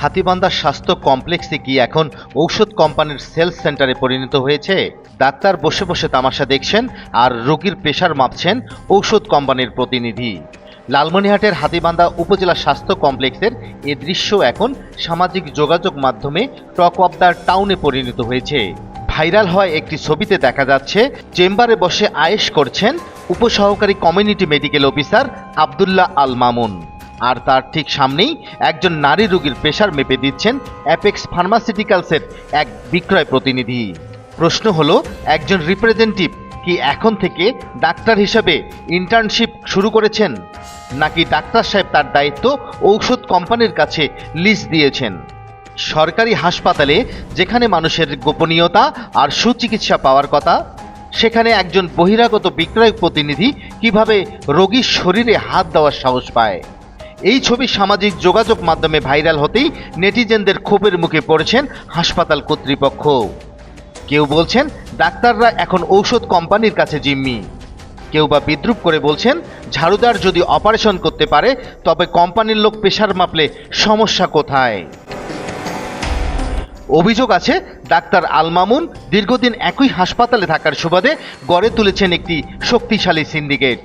হাতীবান্ধা স্বাস্থ্য কমপ্লেক্সে কি এখন ঔষধ কোম্পানির সেলস সেন্টারে পরিণত হয়েছে? ডাক্তার বসে বসে তামাশা দেখছেন আর রোগীর প্রেশার মাপছেন ঔষধ কোম্পানির প্রতিনিধি। লালমনিরহাটের হাতীবান্ধা উপজেলা স্বাস্থ্য কমপ্লেক্সের এ দৃশ্য এখন সামাজিক যোগাযোগ মাধ্যমে টক অব দ্য টাউনে পরিণত হয়েছে। ভাইরাল হওয়া একটি ছবিতে দেখা যাচ্ছে চেম্বারে বসে আয়েশ করছেন উপসহকারী community medical officer Abdullah Al Mamun, আর তার ঠিক সামনেই একজন নারী রোগীর প্রেশার মেপে দিচ্ছেন অ্যাপেক্স ফার্মাসিউটিক্যালসের এক বিক্রয় প্রতিনিধি। প্রশ্ন হলো, একজন রিপ্রেজেন্টেটিভ কি এখন থেকে ডাক্তার হিসেবে ইন্টার্নশিপ শুরু করেছেন, নাকি ডাক্তার সাহেব তার দায়িত্ব ঔষধ কোম্পানির কাছে লিজ দিয়েছেন? সরকারি হাসপাতালে যেখানে মানুষের গোপনীয়তা আর সুচিকিৎসা পাওয়ার কথা, সেখানে একজন বহিরাগত বিক্রয় প্রতিনিধি কিভাবে রোগীর শরীরে হাত দেওয়ার সাহস পায়? এই ছবি সামাজিক যোগাযোগ মাধ্যমে ভাইরাল হতেই নেটিজেনদের ক্ষোভের মুখে পড়েছেন হাসপাতাল কর্তৃপক্ষ। কেউ বলছেন ডাক্তাররা এখন ঔষধ কোম্পানির কাছে জিম্মি, কেউ বা বিদ্রূপ করে বলছেন ঝাড়ুদার যদি অপারেশন করতে পারে তবে কোম্পানির লোক প্রেশার মাপলে সমস্যা কোথায়? অভিযোগ আছে ডাক্তার আল মামুন দীর্ঘদিন একই হাসপাতালে থাকার সুবাদে গড়ে তুলেছেন একটি শক্তিশালী সিন্ডিকেট।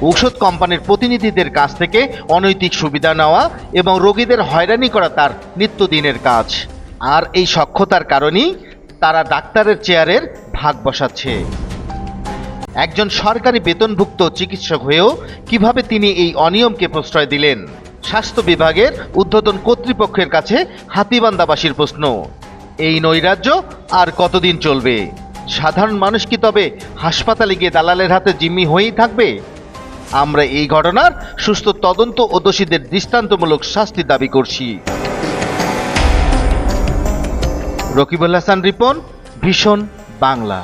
ঔষধ কোম্পানির প্রতিনিধিদের কাছ থেকে অনৈতিক সুবিধা নেওয়া এবং রোগীদের হয়রানি করা তার নিত্যদিনের কাজ। আর এই সক্ষতার কারণেই তারা ডাক্তারের চেয়ারের ভাগ বসাচ্ছে। একজন সরকারি বেতনভুক্ত চিকিৎসক হয়েও কিভাবে তিনি এই অনিয়মকে প্রশ্রয় দিলেন? স্বাস্থ্য বিভাগের ঊর্ধ্বতন কর্তৃপক্ষের কাছে হাতীবান্ধাবাসীর প্রশ্ন, এই নৈরাজ্য আর কতদিন চলবে? সাধারণ মানুষ কি তবে হাসপাতালে গিয়ে দালালের হাতে জিম্মি হয়েই থাকবে? আমরা এই ঘটনার সুস্থ তদন্ত ও দোষীদের দৃষ্টান্তমূলক শাস্তি দাবি করছি। রকিবুল হাসান রিপন, ভিশন বাংলা।